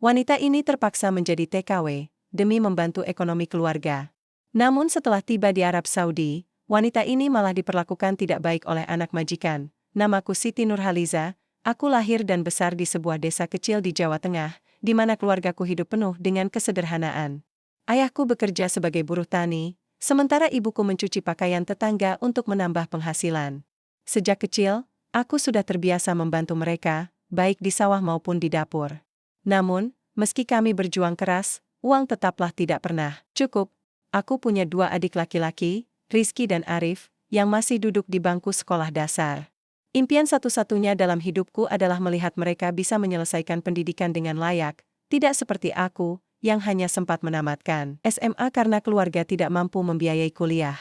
Wanita ini terpaksa menjadi TKW demi membantu ekonomi keluarga. Namun setelah tiba di Arab Saudi, wanita ini malah diperlakukan tidak baik oleh anak majikan. Namaku Siti Nurhaliza, aku lahir dan besar di sebuah desa kecil di Jawa Tengah, di mana keluargaku hidup penuh dengan kesederhanaan. Ayahku bekerja sebagai buruh tani, sementara ibuku mencuci pakaian tetangga untuk menambah penghasilan. Sejak kecil, aku sudah terbiasa membantu mereka, baik di sawah maupun di dapur. Namun, meski kami berjuang keras, uang tetaplah tidak pernah cukup. Aku punya 2 adik laki-laki, Rizky dan Arif, yang masih duduk di bangku sekolah dasar. Impian satu-satunya dalam hidupku adalah melihat mereka bisa menyelesaikan pendidikan dengan layak, tidak seperti aku, yang hanya sempat menamatkan SMA karena keluarga tidak mampu membiayai kuliah.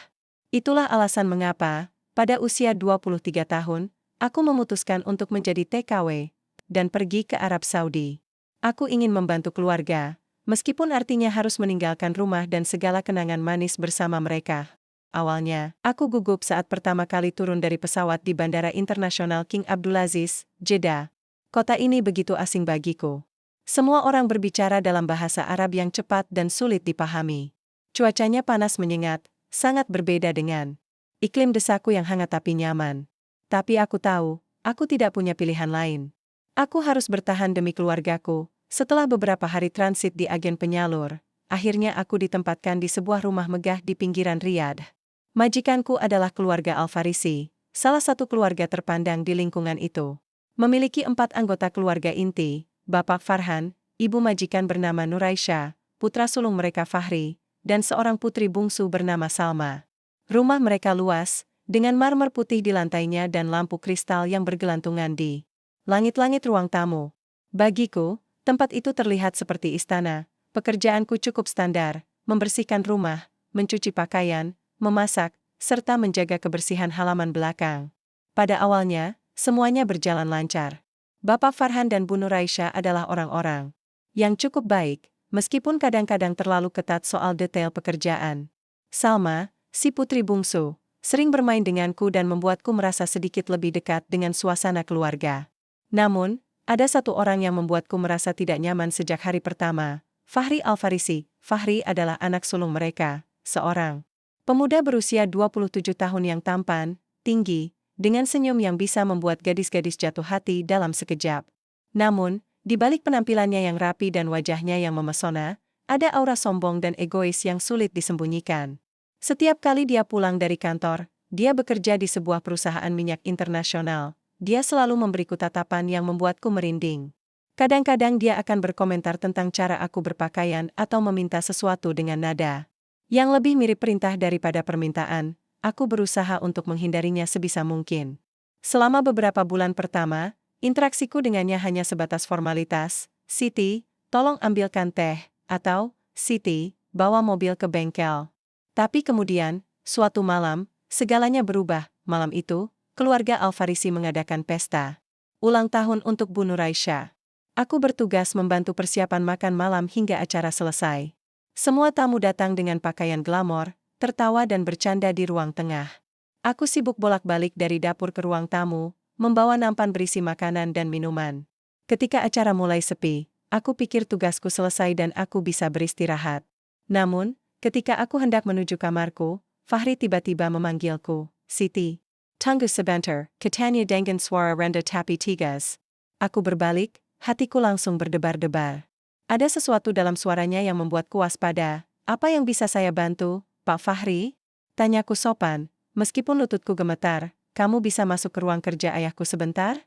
Itulah alasan mengapa, pada usia 23 tahun, aku memutuskan untuk menjadi TKW dan pergi ke Arab Saudi. Aku ingin membantu keluarga, meskipun artinya harus meninggalkan rumah dan segala kenangan manis bersama mereka. Awalnya, aku gugup saat pertama kali turun dari pesawat di Bandara Internasional King Abdulaziz, Jeddah. Kota ini begitu asing bagiku. Semua orang berbicara dalam bahasa Arab yang cepat dan sulit dipahami. Cuacanya panas menyengat, sangat berbeda dengan iklim desaku yang hangat tapi nyaman. Tapi aku tahu, aku tidak punya pilihan lain. Aku harus bertahan demi keluargaku. Setelah beberapa hari transit di agen penyalur, akhirnya aku ditempatkan di sebuah rumah megah di pinggiran Riyadh. Majikanku adalah keluarga Al-Farisi, salah satu keluarga terpandang di lingkungan itu. Memiliki 4 anggota keluarga inti, Bapak Farhan, ibu majikan bernama Nuraisyah, putra sulung mereka Fahri, dan seorang putri bungsu bernama Salma. Rumah mereka luas, dengan marmer putih di lantainya dan lampu kristal yang bergelantungan di langit-langit ruang tamu. Bagiku, tempat itu terlihat seperti istana. Pekerjaanku cukup standar, membersihkan rumah, mencuci pakaian, memasak, serta menjaga kebersihan halaman belakang. Pada awalnya, semuanya berjalan lancar. Bapak Farhan dan Bu Nuraisyah adalah orang-orang yang cukup baik, meskipun kadang-kadang terlalu ketat soal detail pekerjaan. Salma, si putri bungsu, sering bermain denganku dan membuatku merasa sedikit lebih dekat dengan suasana keluarga. Namun, ada satu orang yang membuatku merasa tidak nyaman sejak hari pertama, Fahri Al-Farisi. Fahri adalah anak sulung mereka, seorang pemuda berusia 27 tahun yang tampan, tinggi, dengan senyum yang bisa membuat gadis-gadis jatuh hati dalam sekejap. Namun, di balik penampilannya yang rapi dan wajahnya yang memesona, ada aura sombong dan egois yang sulit disembunyikan. Setiap kali dia pulang dari kantor, dia bekerja di sebuah perusahaan minyak internasional. Dia selalu memberiku tatapan yang membuatku merinding. Kadang-kadang dia akan berkomentar tentang cara aku berpakaian atau meminta sesuatu dengan nada yang lebih mirip perintah daripada permintaan. Aku berusaha untuk menghindarinya sebisa mungkin. Selama beberapa bulan pertama, interaksiku dengannya hanya sebatas formalitas. Siti, tolong ambilkan teh, atau, Siti, bawa mobil ke bengkel. Tapi kemudian, suatu malam, segalanya berubah. Malam itu, keluarga Al-Farisi mengadakan pesta ulang tahun untuk Bu Nuraisyah. Aku bertugas membantu persiapan makan malam hingga acara selesai. Semua tamu datang dengan pakaian glamor, tertawa dan bercanda di ruang tengah. Aku sibuk bolak-balik dari dapur ke ruang tamu, membawa nampan berisi makanan dan minuman. Ketika acara mulai sepi, aku pikir tugasku selesai dan aku bisa beristirahat. Namun, ketika aku hendak menuju kamarku, Fahri tiba-tiba memanggilku, Siti. Tunggu sebentar, katanya dengan suara rendah tapi tegas. Aku berbalik, hatiku langsung berdebar-debar. Ada sesuatu dalam suaranya yang membuatku waspada. Apa yang bisa saya bantu, Pak Fahri? Tanyaku sopan, meskipun lututku gemetar. Kamu bisa masuk ke ruang kerja ayahku sebentar?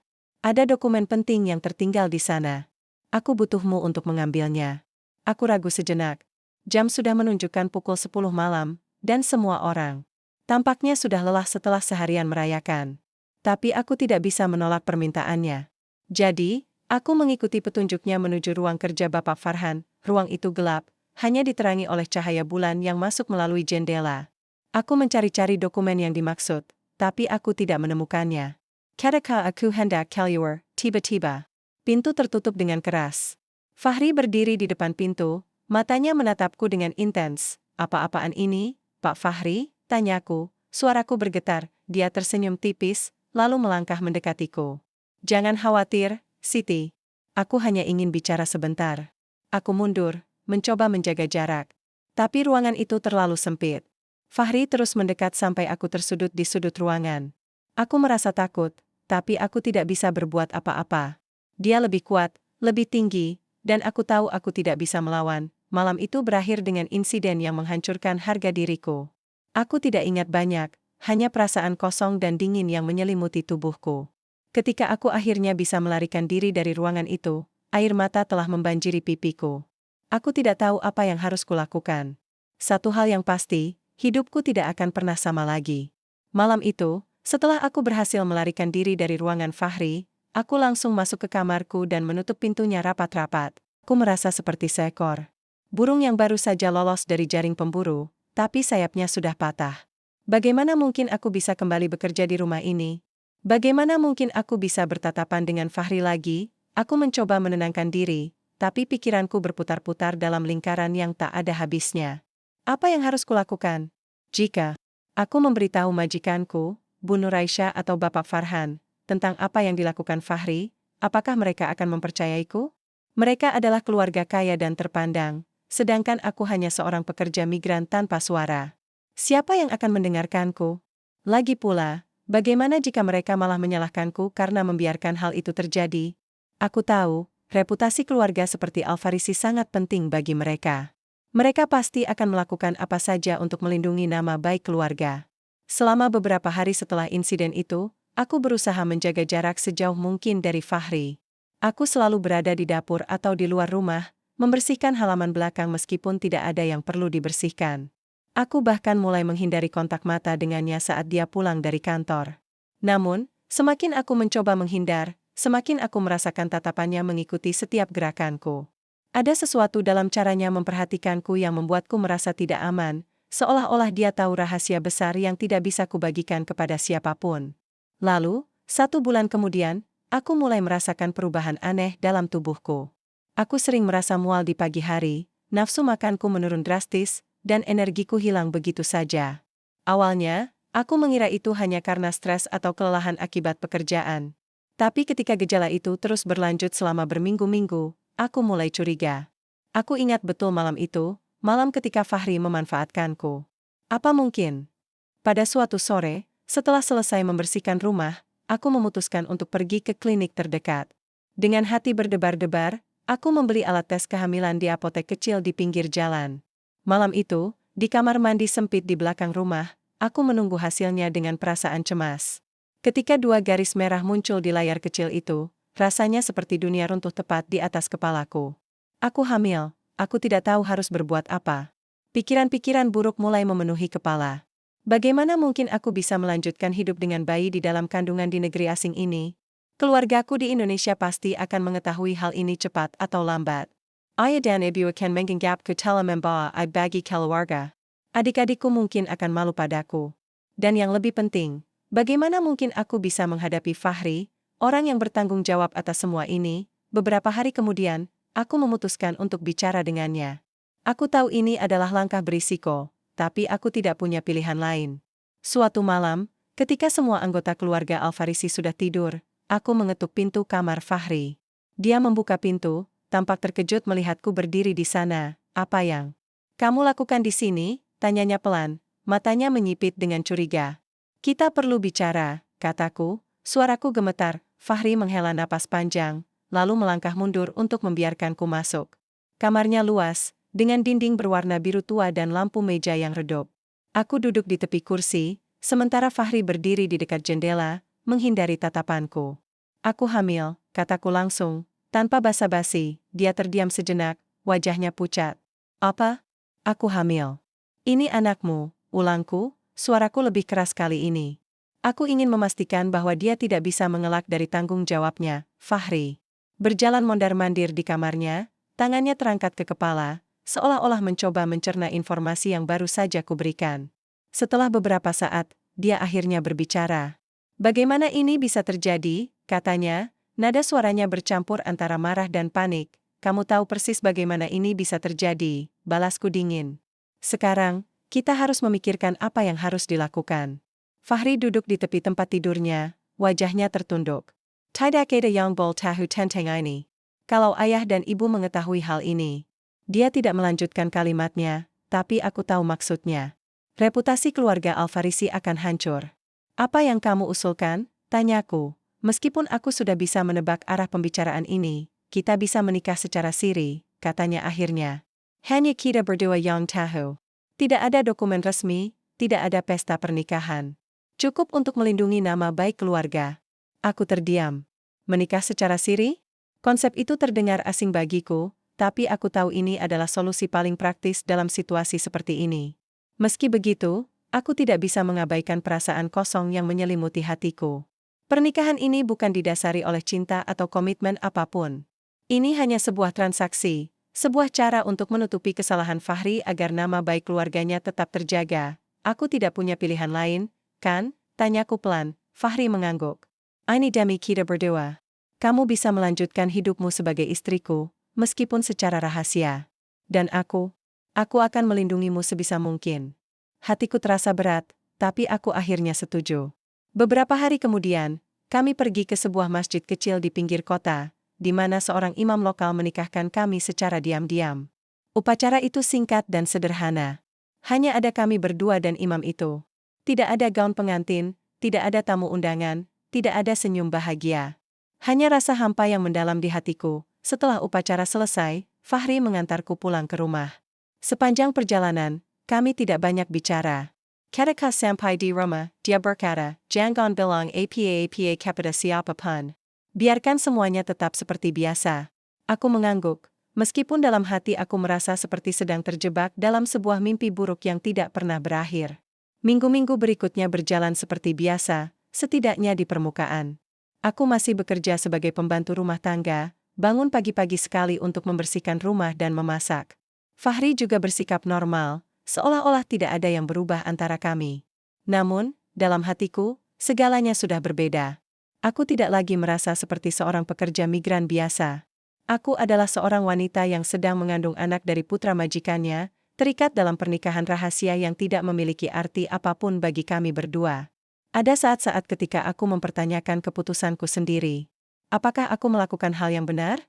Ada dokumen penting yang tertinggal di sana. Aku butuhmu untuk mengambilnya. Aku ragu sejenak. Jam sudah menunjukkan pukul 10 malam, dan semua orang tampaknya sudah lelah setelah seharian merayakan. Tapi aku tidak bisa menolak permintaannya. Jadi, aku mengikuti petunjuknya menuju ruang kerja Bapak Farhan. Ruang itu gelap, hanya diterangi oleh cahaya bulan yang masuk melalui jendela. Aku mencari-cari dokumen yang dimaksud, tapi aku tidak menemukannya. Ketika aku hendak keluar, tiba-tiba pintu tertutup dengan keras. Fahri berdiri di depan pintu, matanya menatapku dengan intens. Apa-apaan ini, Pak Fahri? Tanyaku, suaraku bergetar. Dia tersenyum tipis, lalu melangkah mendekatiku. Jangan khawatir, Siti. Aku hanya ingin bicara sebentar. Aku mundur, mencoba menjaga jarak. Tapi ruangan itu terlalu sempit. Fahri terus mendekat sampai aku tersudut di sudut ruangan. Aku merasa takut, tapi aku tidak bisa berbuat apa-apa. Dia lebih kuat, lebih tinggi, dan aku tahu aku tidak bisa melawan. Malam itu berakhir dengan insiden yang menghancurkan harga diriku. Aku tidak ingat banyak, hanya perasaan kosong dan dingin yang menyelimuti tubuhku. Ketika aku akhirnya bisa melarikan diri dari ruangan itu, air mata telah membanjiri pipiku. Aku tidak tahu apa yang harus kulakukan. Satu hal yang pasti, hidupku tidak akan pernah sama lagi. Malam itu, setelah aku berhasil melarikan diri dari ruangan Fahri, aku langsung masuk ke kamarku dan menutup pintunya rapat-rapat. Aku merasa seperti seekor burung yang baru saja lolos dari jaring pemburu, tapi sayapnya sudah patah. Bagaimana mungkin aku bisa kembali bekerja di rumah ini? Bagaimana mungkin aku bisa bertatapan dengan Fahri lagi? Aku mencoba menenangkan diri, tapi pikiranku berputar-putar dalam lingkaran yang tak ada habisnya. Apa yang harus kulakukan? Jika aku memberitahu majikanku, Bu Nuraisyah atau Bapak Farhan, tentang apa yang dilakukan Fahri, apakah mereka akan mempercayaiku? Mereka adalah keluarga kaya dan terpandang, sedangkan aku hanya seorang pekerja migran tanpa suara. Siapa yang akan mendengarkanku? Lagi pula, bagaimana jika mereka malah menyalahkanku karena membiarkan hal itu terjadi? Aku tahu, reputasi keluarga seperti Al-Farisi sangat penting bagi mereka. Mereka pasti akan melakukan apa saja untuk melindungi nama baik keluarga. Selama beberapa hari setelah insiden itu, aku berusaha menjaga jarak sejauh mungkin dari Fahri. Aku selalu berada di dapur atau di luar rumah, membersihkan halaman belakang meskipun tidak ada yang perlu dibersihkan. Aku bahkan mulai menghindari kontak mata dengannya saat dia pulang dari kantor. Namun, semakin aku mencoba menghindar, semakin aku merasakan tatapannya mengikuti setiap gerakanku. Ada sesuatu dalam caranya memperhatikanku yang membuatku merasa tidak aman, seolah-olah dia tahu rahasia besar yang tidak bisa kubagikan kepada siapapun. Lalu, 1 bulan kemudian, aku mulai merasakan perubahan aneh dalam tubuhku. Aku sering merasa mual di pagi hari, nafsu makanku menurun drastis, dan energiku hilang begitu saja. Awalnya, aku mengira itu hanya karena stres atau kelelahan akibat pekerjaan. Tapi ketika gejala itu terus berlanjut selama berminggu-minggu, aku mulai curiga. Aku ingat betul malam itu, malam ketika Fahri memanfaatkanku. Apa mungkin? Pada suatu sore, setelah selesai membersihkan rumah, aku memutuskan untuk pergi ke klinik terdekat. Dengan hati berdebar-debar, aku membeli alat tes kehamilan di apotek kecil di pinggir jalan. Malam itu, di kamar mandi sempit di belakang rumah, aku menunggu hasilnya dengan perasaan cemas. Ketika 2 garis merah muncul di layar kecil itu, rasanya seperti dunia runtuh tepat di atas kepalaku. Aku hamil, aku tidak tahu harus berbuat apa. Pikiran-pikiran buruk mulai memenuhi kepala. Bagaimana mungkin aku bisa melanjutkan hidup dengan bayi di dalam kandungan di negeri asing ini? Keluargaku di Indonesia pasti akan mengetahui hal ini cepat atau lambat. Ayah dan ibu akan menganggapku telah membawa aib bagi keluarga. Adik-adikku mungkin akan malu padaku. Dan yang lebih penting, bagaimana mungkin aku bisa menghadapi Fahri, orang yang bertanggung jawab atas semua ini? Beberapa hari kemudian, aku memutuskan untuk bicara dengannya. Aku tahu ini adalah langkah berisiko, tapi aku tidak punya pilihan lain. Suatu malam, ketika semua anggota keluarga Al-Farisi sudah tidur, aku mengetuk pintu kamar Fahri. Dia membuka pintu, tampak terkejut melihatku berdiri di sana. Apa yang kamu lakukan di sini? Tanyanya pelan, matanya menyipit dengan curiga. Kita perlu bicara, kataku, suaraku gemetar. Fahri menghela napas panjang, lalu melangkah mundur untuk membiarkanku masuk. Kamarnya luas, dengan dinding berwarna biru tua dan lampu meja yang redup. Aku duduk di tepi kursi, sementara Fahri berdiri di dekat jendela, menghindari tatapanku. Aku hamil, kataku langsung. Tanpa basa-basi, dia terdiam sejenak, wajahnya pucat. Apa? Aku hamil. Ini anakmu, ulangku, suaraku lebih keras kali ini. Aku ingin memastikan bahwa dia tidak bisa mengelak dari tanggung jawabnya. Fahri berjalan mondar-mandir di kamarnya, tangannya terangkat ke kepala, seolah-olah mencoba mencerna informasi yang baru saja kuberikan. Setelah beberapa saat, dia akhirnya berbicara. Bagaimana ini bisa terjadi? Katanya. Nada suaranya bercampur antara marah dan panik. Kamu tahu persis bagaimana ini bisa terjadi, balasku dingin. Sekarang, kita harus memikirkan apa yang harus dilakukan. Fahri duduk di tepi tempat tidurnya, wajahnya tertunduk. Tidak ada yang boleh tahu tentang ini. Kalau ayah dan ibu mengetahui hal ini, Dia tidak melanjutkan kalimatnya, tapi aku tahu maksudnya. Reputasi keluarga Alfarisi akan hancur. Apa yang kamu usulkan? Tanyaku. Meskipun aku sudah bisa menebak arah pembicaraan ini, kita bisa menikah secara siri, katanya akhirnya. Hanya kita berdua yang tahu. Tidak ada dokumen resmi, tidak ada pesta pernikahan. Cukup untuk melindungi nama baik keluarga. Aku terdiam. Menikah secara siri? Konsep itu terdengar asing bagiku, tapi aku tahu ini adalah solusi paling praktis dalam situasi seperti ini. Meski begitu, aku tidak bisa mengabaikan perasaan kosong yang menyelimuti hatiku. Pernikahan ini bukan didasari oleh cinta atau komitmen apapun. Ini hanya sebuah transaksi, sebuah cara untuk menutupi kesalahan Fahri agar nama baik keluarganya tetap terjaga. Aku tidak punya pilihan lain, kan? Tanyaku pelan. Fahri mengangguk. Ini demi kita berdua. Kamu bisa melanjutkan hidupmu sebagai istriku, meskipun secara rahasia. Dan aku akan melindungimu sebisa mungkin. Hatiku terasa berat, tapi aku akhirnya setuju. Beberapa hari kemudian, kami pergi ke sebuah masjid kecil di pinggir kota, di mana seorang imam lokal menikahkan kami secara diam-diam. Upacara itu singkat dan sederhana. Hanya ada kami berdua dan imam itu. Tidak ada gaun pengantin, tidak ada tamu undangan, tidak ada senyum bahagia. Hanya rasa hampa yang mendalam di hatiku. Setelah upacara selesai, Fahri mengantarku pulang ke rumah. Sepanjang perjalanan, kami tidak banyak bicara. Ketika sampai di rumah, dia berkata, "Jangan bilang apa kepada siapapun. Biarkan semuanya tetap seperti biasa." Aku mengangguk, meskipun dalam hati aku merasa seperti sedang terjebak dalam sebuah mimpi buruk yang tidak pernah berakhir. Minggu-minggu berikutnya berjalan seperti biasa, setidaknya di permukaan. Aku masih bekerja sebagai pembantu rumah tangga, bangun pagi-pagi sekali untuk membersihkan rumah dan memasak. Fahri juga bersikap normal, seolah-olah tidak ada yang berubah antara kami. Namun, dalam hatiku, segalanya sudah berbeda. Aku tidak lagi merasa seperti seorang pekerja migran biasa. Aku adalah seorang wanita yang sedang mengandung anak dari putra majikannya, terikat dalam pernikahan rahasia yang tidak memiliki arti apapun bagi kami berdua. Ada saat-saat ketika aku mempertanyakan keputusanku sendiri. Apakah aku melakukan hal yang benar?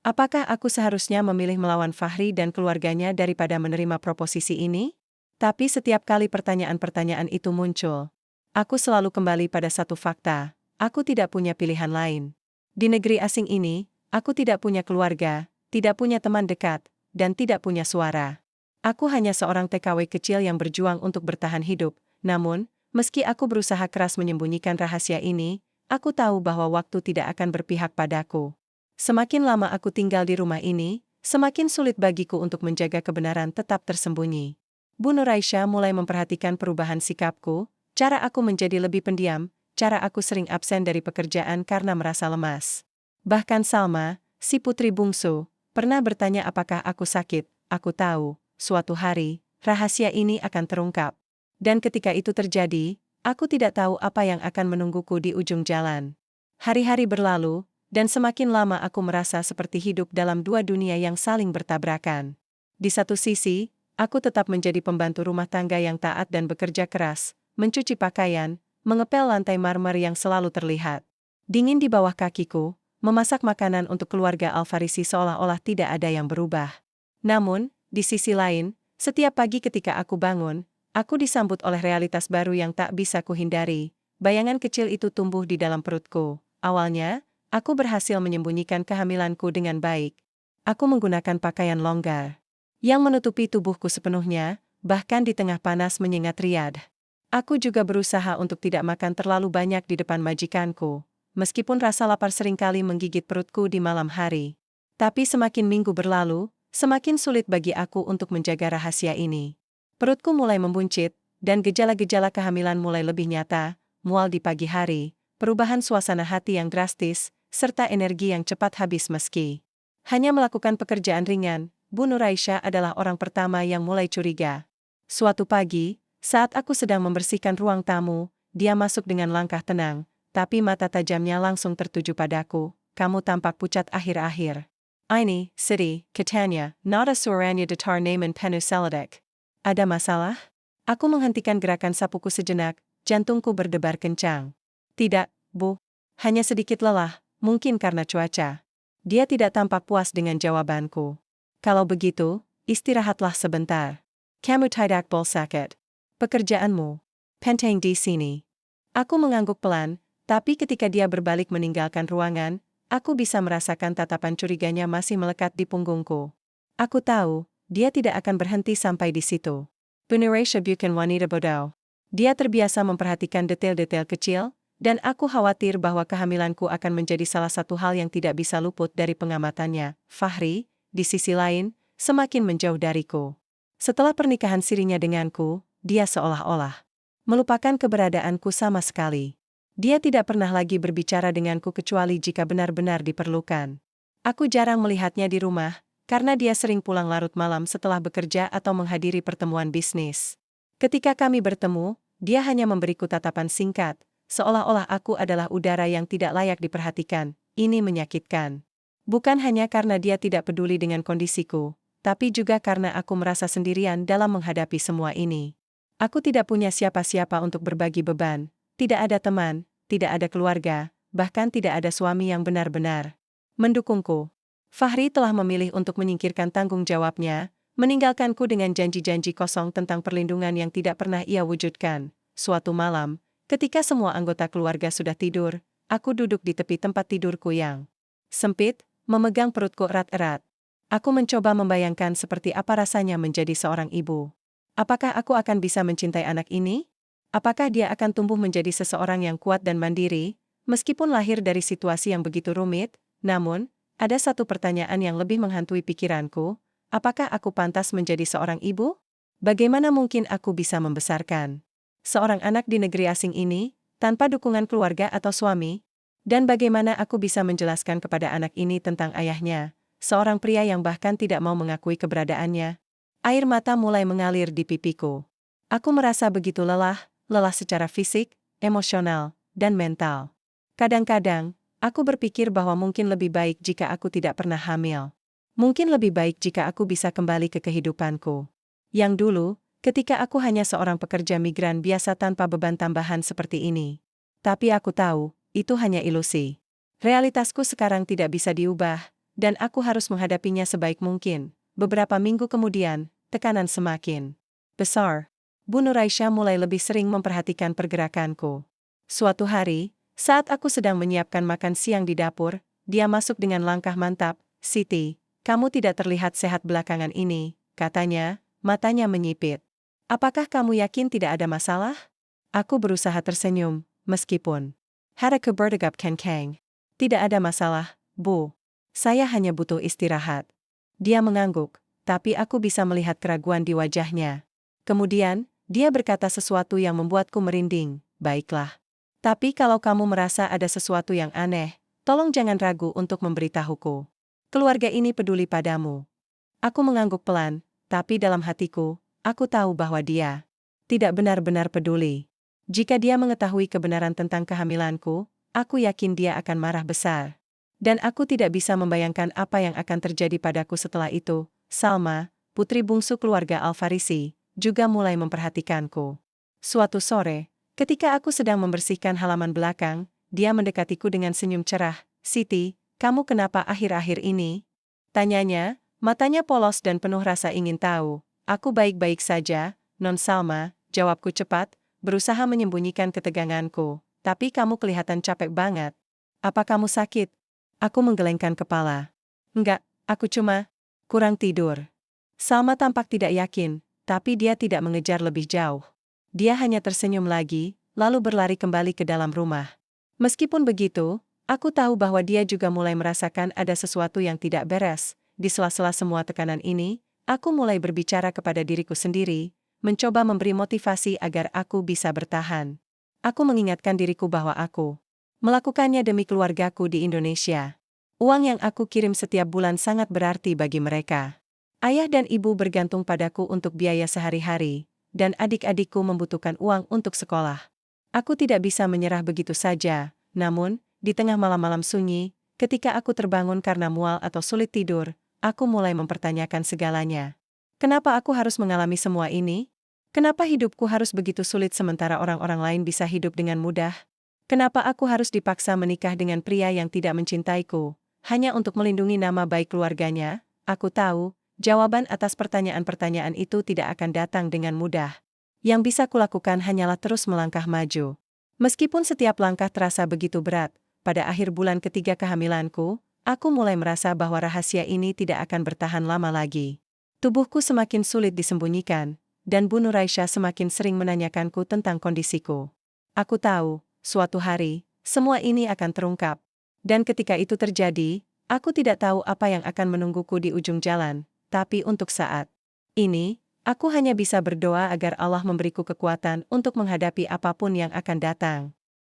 Apakah aku seharusnya memilih melawan Fahri dan keluarganya daripada menerima proposisi ini? Tapi setiap kali pertanyaan-pertanyaan itu muncul, aku selalu kembali pada satu fakta, aku tidak punya pilihan lain. Di negeri asing ini, aku tidak punya keluarga, tidak punya teman dekat, dan tidak punya suara. Aku hanya seorang TKW kecil yang berjuang untuk bertahan hidup, namun, meski aku berusaha keras menyembunyikan rahasia ini, aku tahu bahwa waktu tidak akan berpihak padaku. Semakin lama aku tinggal di rumah ini, semakin sulit bagiku untuk menjaga kebenaran tetap tersembunyi. Bu Nuraisyah mulai memperhatikan perubahan sikapku, cara aku menjadi lebih pendiam, cara aku sering absen dari pekerjaan karena merasa lemas. Bahkan Salma, si putri bungsu, pernah bertanya apakah aku sakit. Aku tahu, suatu hari, rahasia ini akan terungkap. Dan ketika itu terjadi, aku tidak tahu apa yang akan menungguku di ujung jalan. Hari-hari berlalu, dan semakin lama aku merasa seperti hidup dalam dua dunia yang saling bertabrakan. Di satu sisi, aku tetap menjadi pembantu rumah tangga yang taat dan bekerja keras, mencuci pakaian, mengepel lantai marmer yang selalu terlihat dingin di bawah kakiku, memasak makanan untuk keluarga Alfarisi seolah-olah tidak ada yang berubah. Namun, di sisi lain, setiap pagi ketika aku bangun, aku disambut oleh realitas baru yang tak bisa kuhindari. Bayangan kecil itu tumbuh di dalam perutku. Awalnya, aku berhasil menyembunyikan kehamilanku dengan baik. Aku menggunakan pakaian longgar yang menutupi tubuhku sepenuhnya, bahkan di tengah panas menyengat Riyadh. Aku juga berusaha untuk tidak makan terlalu banyak di depan majikanku, meskipun rasa lapar seringkali menggigit perutku di malam hari. Tapi semakin minggu berlalu, semakin sulit bagi aku untuk menjaga rahasia ini. Perutku mulai membuncit, dan gejala-gejala kehamilan mulai lebih nyata, mual di pagi hari, perubahan suasana hati yang drastis, serta energi yang cepat habis meski hanya melakukan pekerjaan ringan. Bu Nuraisyah adalah orang pertama yang mulai curiga. Suatu pagi, saat aku sedang membersihkan ruang tamu, dia masuk dengan langkah tenang, tapi mata tajamnya langsung tertuju padaku. "Kamu tampak pucat akhir-akhir." "Ini, Siti, katanya, nada suaranya datar namun penuh seledek." "Ada masalah?" Aku menghentikan gerakan sapuku sejenak, jantungku berdebar kencang. "Tidak, Bu. Hanya sedikit lelah, mungkin karena cuaca." Dia tidak tampak puas dengan jawabanku. "Kalau begitu, istirahatlah sebentar. Kamu tidak sakit. Pekerjaanmu penting di sini. Aku mengangguk pelan, tapi ketika dia berbalik meninggalkan ruangan, aku bisa merasakan tatapan curiganya masih melekat di punggungku. Aku tahu, dia tidak akan berhenti sampai di situ. Beneresha bukan wanita bodoh. Dia terbiasa memperhatikan detail-detail kecil, dan aku khawatir bahwa kehamilanku akan menjadi salah satu hal yang tidak bisa luput dari pengamatannya. Fahri, di sisi lain, semakin menjauh dariku. Setelah pernikahan sirinya denganku, dia seolah-olah melupakan keberadaanku sama sekali. Dia tidak pernah lagi berbicara denganku kecuali jika benar-benar diperlukan. Aku jarang melihatnya di rumah, karena dia sering pulang larut malam setelah bekerja atau menghadiri pertemuan bisnis. Ketika kami bertemu, dia hanya memberiku tatapan singkat, seolah-olah aku adalah udara yang tidak layak diperhatikan. Ini menyakitkan. Bukan hanya karena dia tidak peduli dengan kondisiku, tapi juga karena aku merasa sendirian dalam menghadapi semua ini. Aku tidak punya siapa-siapa untuk berbagi beban, tidak ada teman, tidak ada keluarga, bahkan tidak ada suami yang benar-benar mendukungku. Fahri telah memilih untuk menyingkirkan tanggung jawabnya, meninggalkanku dengan janji-janji kosong tentang perlindungan yang tidak pernah ia wujudkan. Suatu malam, ketika semua anggota keluarga sudah tidur, aku duduk di tepi tempat tidurku yang sempit, memegang perutku erat-erat. Aku mencoba membayangkan seperti apa rasanya menjadi seorang ibu. Apakah aku akan bisa mencintai anak ini? Apakah dia akan tumbuh menjadi seseorang yang kuat dan mandiri, meskipun lahir dari situasi yang begitu rumit? Namun, ada satu pertanyaan yang lebih menghantui pikiranku, apakah aku pantas menjadi seorang ibu? Bagaimana mungkin aku bisa membesarkan seorang anak di negeri asing ini, tanpa dukungan keluarga atau suami? Dan bagaimana aku bisa menjelaskan kepada anak ini tentang ayahnya, seorang pria yang bahkan tidak mau mengakui keberadaannya? Air mata mulai mengalir di pipiku. Aku merasa begitu lelah secara fisik, emosional, dan mental. Kadang-kadang, aku berpikir bahwa mungkin lebih baik jika aku tidak pernah hamil. Mungkin lebih baik jika aku bisa kembali ke kehidupanku yang dulu, ketika aku hanya seorang pekerja migran biasa tanpa beban tambahan seperti ini. Tapi aku tahu, itu hanya ilusi. Realitasku sekarang tidak bisa diubah, dan aku harus menghadapinya sebaik mungkin. Beberapa minggu kemudian, tekanan semakin besar. Bu Nuraisha mulai lebih sering memperhatikan pergerakanku. Suatu hari, saat aku sedang menyiapkan makan siang di dapur, dia masuk dengan langkah mantap. "Siti, kamu tidak terlihat sehat belakangan ini," katanya, matanya menyipit. "Apakah kamu yakin tidak ada masalah?" Aku berusaha tersenyum, meskipun haraku berdegap kencang. "Tidak ada masalah, Bu. Saya hanya butuh istirahat." Dia mengangguk, tapi aku bisa melihat keraguan di wajahnya. Kemudian, dia berkata sesuatu yang membuatku merinding. "Baiklah. Tapi kalau kamu merasa ada sesuatu yang aneh, tolong jangan ragu untuk memberitahuku. Keluarga ini peduli padamu." Aku mengangguk pelan, tapi dalam hatiku, aku tahu bahwa dia tidak benar-benar peduli. Jika dia mengetahui kebenaran tentang kehamilanku, aku yakin dia akan marah besar. Dan aku tidak bisa membayangkan apa yang akan terjadi padaku setelah itu. Salma, putri bungsu keluarga Al-Farisi, juga mulai memperhatikanku. Suatu sore, ketika aku sedang membersihkan halaman belakang, dia mendekatiku dengan senyum cerah. "Siti, kamu kenapa akhir-akhir ini?" tanyanya, matanya polos dan penuh rasa ingin tahu. "Aku baik-baik saja, Non Salma," jawabku cepat, berusaha menyembunyikan keteganganku. "Tapi kamu kelihatan capek banget. Apa kamu sakit?" Aku menggelengkan kepala. "Enggak, aku cuma kurang tidur." Salma tampak tidak yakin, tapi dia tidak mengejar lebih jauh. Dia hanya tersenyum lagi, lalu berlari kembali ke dalam rumah. Meskipun begitu, aku tahu bahwa dia juga mulai merasakan ada sesuatu yang tidak beres. Di sela-sela semua tekanan ini, aku mulai berbicara kepada diriku sendiri, mencoba memberi motivasi agar aku bisa bertahan. Aku mengingatkan diriku bahwa aku melakukannya demi keluargaku di Indonesia. Uang yang aku kirim setiap bulan sangat berarti bagi mereka. Ayah dan ibu bergantung padaku untuk biaya sehari-hari, dan adik-adikku membutuhkan uang untuk sekolah. Aku tidak bisa menyerah begitu saja, namun, di tengah malam-malam sunyi, ketika aku terbangun karena mual atau sulit tidur, aku mulai mempertanyakan segalanya. Kenapa aku harus mengalami semua ini? Kenapa hidupku harus begitu sulit sementara orang-orang lain bisa hidup dengan mudah? Kenapa aku harus dipaksa menikah dengan pria yang tidak mencintaiku, hanya untuk melindungi nama baik keluarganya? Aku tahu, Jawaban atas pertanyaan-pertanyaan itu tidak akan datang dengan mudah. Yang bisa kulakukan hanyalah terus melangkah maju. Meskipun setiap langkah terasa begitu berat, pada akhir bulan ketiga kehamilanku, aku mulai merasa bahwa rahasia ini tidak akan bertahan lama lagi. Tubuhku semakin sulit disembunyikan, dan Bu Nuraisha semakin sering menanyakanku tentang kondisiku. Aku tahu, suatu hari, semua ini akan terungkap. Dan ketika itu terjadi, aku tidak tahu apa yang akan menungguku di ujung jalan, tapi untuk saat ini, aku hanya bisa berdoa agar Allah memberiku kekuatan untuk menghadapi apapun yang akan datang.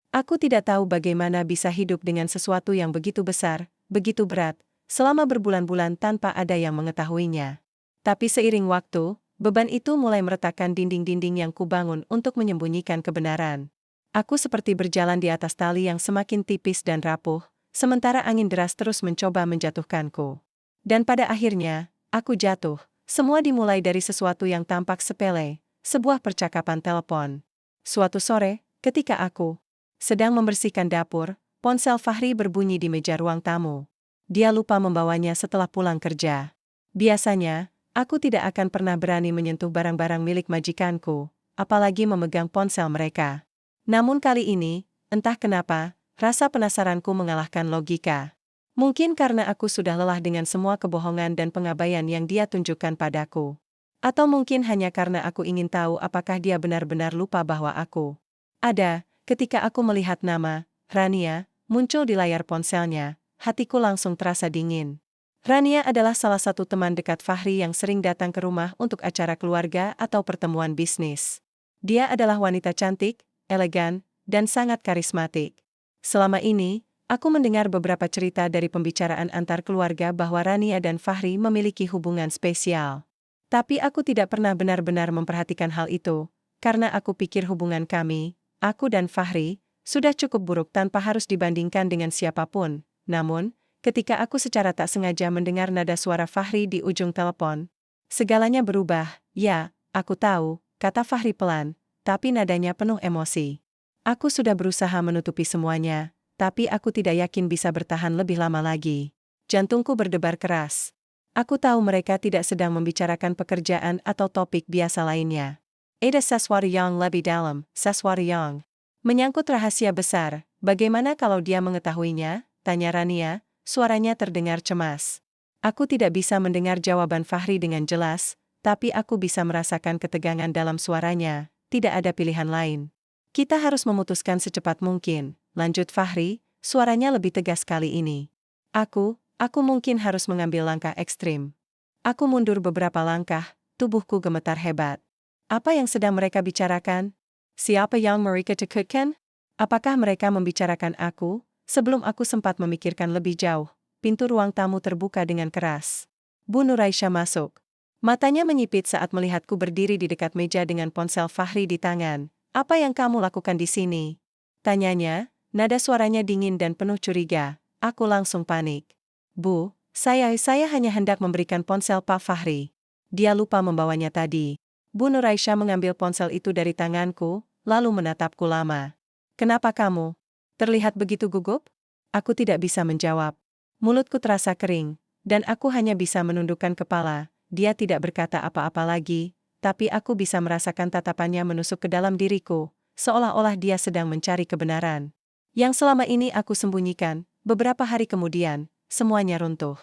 Aku tidak tahu bagaimana bisa hidup dengan sesuatu yang begitu besar, begitu berat, selama berbulan-bulan tanpa ada yang mengetahuinya. Tapi seiring waktu, beban itu mulai meretakkan dinding-dinding yang kubangun untuk menyembunyikan kebenaran. Aku seperti berjalan di atas tali yang semakin tipis dan rapuh, sementara angin deras terus mencoba menjatuhkanku. Dan pada akhirnya, aku jatuh. Semua dimulai dari sesuatu yang tampak sepele, sebuah percakapan telepon. Suatu sore, ketika aku sedang membersihkan dapur, ponsel Fahri berbunyi di meja ruang tamu. Dia lupa membawanya setelah pulang kerja. Biasanya, aku tidak akan pernah berani menyentuh barang-barang milik majikanku, apalagi memegang ponsel mereka. Namun kali ini, entah kenapa, rasa penasaranku mengalahkan logika. Mungkin karena aku sudah lelah dengan semua kebohongan dan pengabaian yang dia tunjukkan padaku. Atau mungkin hanya karena aku ingin tahu apakah dia benar-benar lupa bahwa aku ada. Ketika aku melihat nama Rania muncul di layar ponselnya, hatiku langsung terasa dingin. Rania adalah salah satu teman dekat Fahri yang sering datang ke rumah untuk acara keluarga atau pertemuan bisnis. Dia adalah wanita cantik, elegan, dan sangat karismatik. Selama ini, aku mendengar beberapa cerita dari pembicaraan antar keluarga bahwa Rania dan Fahri memiliki hubungan spesial. Tapi aku tidak pernah benar-benar memperhatikan hal itu, karena aku pikir hubungan kami, aku dan Fahri, sudah cukup buruk tanpa harus dibandingkan dengan siapapun. Namun, ketika aku secara tak sengaja mendengar nada suara Fahri di ujung telepon, segalanya berubah. Ya, aku tahu, kata Fahri pelan, tapi nadanya penuh emosi. Aku sudah berusaha menutupi semuanya, tapi aku tidak yakin bisa bertahan lebih lama lagi. Jantungku berdebar keras. Aku tahu mereka tidak sedang membicarakan pekerjaan atau topik biasa lainnya. Ada sesuatu yang lebih dalam, sesuatu yang menyangkut rahasia besar. Bagaimana kalau dia mengetahuinya? Tanya Rania, suaranya terdengar cemas. Aku tidak bisa mendengar jawaban Fahri dengan jelas, tapi aku bisa merasakan ketegangan dalam suaranya. Tidak ada pilihan lain. Kita harus memutuskan secepat mungkin, lanjut Fahri, suaranya lebih tegas kali ini. Aku mungkin harus mengambil langkah ekstrim. Aku mundur beberapa langkah, tubuhku gemetar hebat. Apa yang sedang mereka bicarakan? Siapa yang mereka takutkan? Apakah mereka membicarakan aku? Sebelum aku sempat memikirkan lebih jauh, pintu ruang tamu terbuka dengan keras. Bu Nuraisha masuk. Matanya menyipit saat melihatku berdiri di dekat meja dengan ponsel Fahri di tangan. Apa yang kamu lakukan di sini? Tanyanya, nada suaranya dingin dan penuh curiga. Aku langsung panik. Bu, saya hanya hendak memberikan ponsel Pak Fahri. Dia lupa membawanya tadi. Bu Nuraisha mengambil ponsel itu dari tanganku, lalu menatapku lama. Kenapa kamu terlihat begitu gugup? Aku tidak bisa menjawab. Mulutku terasa kering, dan aku hanya bisa menundukkan kepala. Dia tidak berkata apa-apa lagi, tapi aku bisa merasakan tatapannya menusuk ke dalam diriku, seolah-olah dia sedang mencari kebenaran. Yang selama ini aku sembunyikan, beberapa hari kemudian, semuanya runtuh.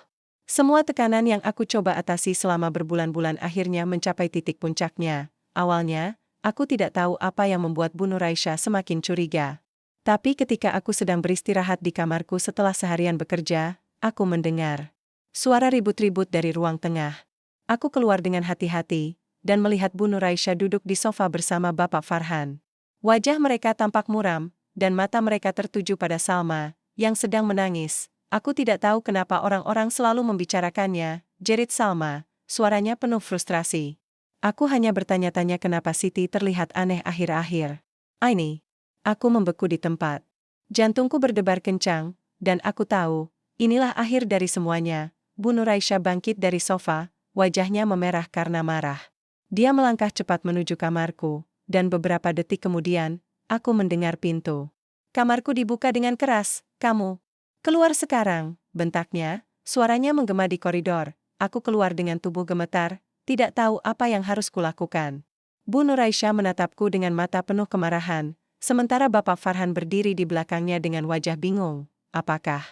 Semua tekanan yang aku coba atasi selama berbulan-bulan akhirnya mencapai titik puncaknya. Awalnya, aku tidak tahu apa yang membuat Bu Nuraisha semakin curiga. Tapi ketika aku sedang beristirahat di kamarku setelah seharian bekerja, aku mendengar suara ribut-ribut dari ruang tengah. Aku keluar dengan hati-hati, dan melihat Bu Nuraisha duduk di sofa bersama Bapak Farhan. Wajah mereka tampak muram, dan mata mereka tertuju pada Salma, yang sedang menangis. Aku tidak tahu kenapa orang-orang selalu membicarakannya, jerit Salma, suaranya penuh frustrasi. Aku hanya bertanya-tanya kenapa Siti terlihat aneh akhir-akhir. Ini. Aku membeku di tempat. Jantungku berdebar kencang, dan aku tahu, inilah akhir dari semuanya. Bu Nuraisha bangkit dari sofa, wajahnya memerah karena marah. Dia melangkah cepat menuju kamarku, dan beberapa detik kemudian, aku mendengar pintu kamarku dibuka dengan keras. Kamu keluar sekarang, bentaknya, suaranya menggema di koridor. aku keluar dengan tubuh gemetar, tidak tahu apa yang harus kulakukan. Bu Nuraisyah menatapku dengan mata penuh kemarahan, sementara Bapak Farhan berdiri di belakangnya dengan wajah bingung. Apakah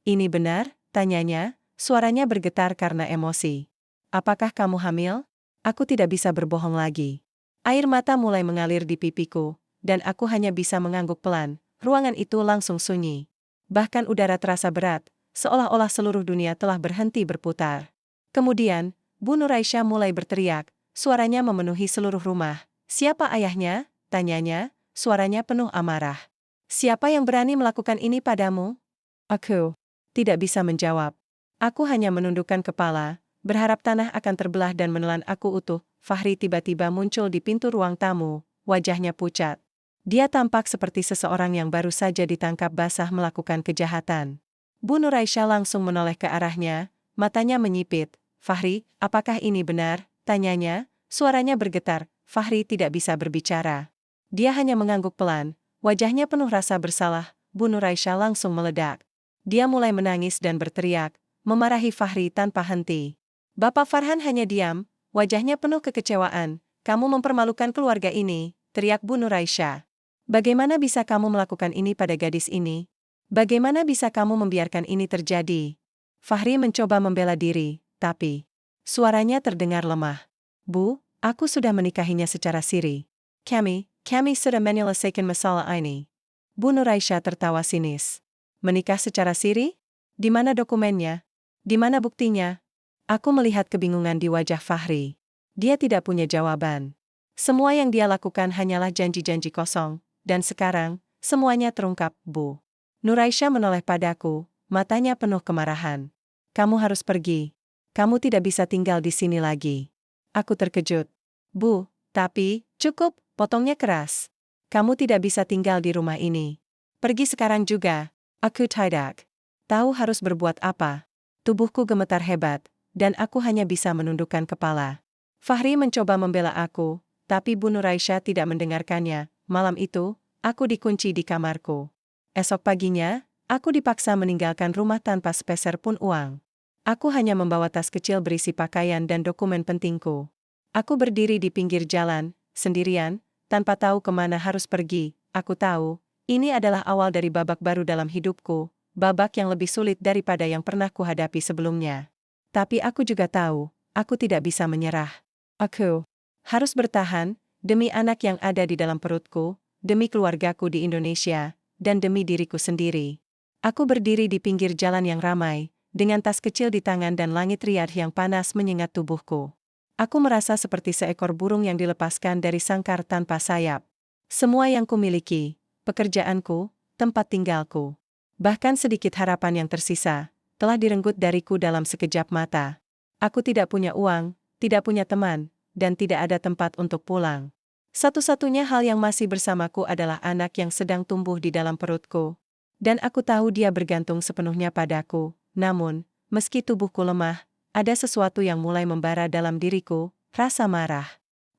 ini benar? Tanyanya, suaranya bergetar karena emosi. Apakah kamu hamil? Aku tidak bisa berbohong lagi. Air mata mulai mengalir di pipiku, dan aku hanya bisa mengangguk pelan. Ruangan itu langsung sunyi. Bahkan udara terasa berat, seolah-olah seluruh dunia telah berhenti berputar. Kemudian, Bu Nuraisyah mulai berteriak, suaranya memenuhi seluruh rumah. Siapa ayahnya? Tanyanya, suaranya penuh amarah. Siapa yang berani melakukan ini padamu? Aku tidak bisa menjawab. Aku hanya menundukkan kepala, berharap tanah akan terbelah dan menelan aku utuh. Fahri tiba-tiba muncul di pintu ruang tamu, wajahnya pucat. Dia tampak seperti seseorang yang baru saja ditangkap basah melakukan kejahatan. Bu Nuraisyah langsung menoleh ke arahnya, matanya menyipit. Fahri, apakah ini benar? Tanyanya, suaranya bergetar. Fahri tidak bisa berbicara. Dia hanya mengangguk pelan, wajahnya penuh rasa bersalah. Bu Nuraisyah langsung meledak. Dia mulai menangis dan berteriak, memarahi Fahri tanpa henti. Bapak Farhan hanya diam, wajahnya penuh kekecewaan. Kamu mempermalukan keluarga ini, teriak Bu Nuraisyah. Bagaimana bisa kamu melakukan ini pada gadis ini? Bagaimana bisa kamu membiarkan ini terjadi? Fahri mencoba membela diri, tapi suaranya terdengar lemah. Bu, aku sudah menikahinya secara siri. Kami sudah menyelesaikan masalah ini. Bu Nuraisyah tertawa sinis. Menikah secara siri? Di mana dokumennya? Di mana buktinya? Aku melihat kebingungan di wajah Fahri. Dia tidak punya jawaban. Semua yang dia lakukan hanyalah janji-janji kosong. Dan sekarang, semuanya terungkap, Bu. Nuraisyah menoleh padaku, matanya penuh kemarahan. Kamu harus pergi. Kamu tidak bisa tinggal di sini lagi. Aku terkejut. Bu, tapi, cukup, potongnya keras. Kamu tidak bisa tinggal di rumah ini. Pergi sekarang juga. Aku tidak tahu harus berbuat apa. Tubuhku gemetar hebat, dan aku hanya bisa menundukkan kepala. Fahri mencoba membela aku, tapi Bu Nuraisyah tidak mendengarkannya. Malam itu, aku dikunci di kamarku. Esok paginya, aku dipaksa meninggalkan rumah tanpa sepeser pun uang. Aku hanya membawa tas kecil berisi pakaian dan dokumen pentingku. Aku berdiri di pinggir jalan, sendirian, tanpa tahu kemana harus pergi. Aku tahu, ini adalah awal dari babak baru dalam hidupku, babak yang lebih sulit daripada yang pernah kuhadapi sebelumnya. Tapi aku juga tahu, aku tidak bisa menyerah. Aku harus bertahan, demi anak yang ada di dalam perutku, demi keluargaku di Indonesia, dan demi diriku sendiri. Aku berdiri di pinggir jalan yang ramai, dengan tas kecil di tangan dan langit Riyadh yang panas menyengat tubuhku. Aku merasa seperti seekor burung yang dilepaskan dari sangkar tanpa sayap. Semua yang kumiliki, pekerjaanku, tempat tinggalku, bahkan sedikit harapan yang tersisa, telah direnggut dariku dalam sekejap mata. Aku tidak punya uang, tidak punya teman, dan tidak ada tempat untuk pulang. Satu-satunya hal yang masih bersamaku adalah anak yang sedang tumbuh di dalam perutku. Dan aku tahu dia bergantung sepenuhnya padaku. Namun, meski tubuhku lemah, ada sesuatu yang mulai membara dalam diriku, rasa marah.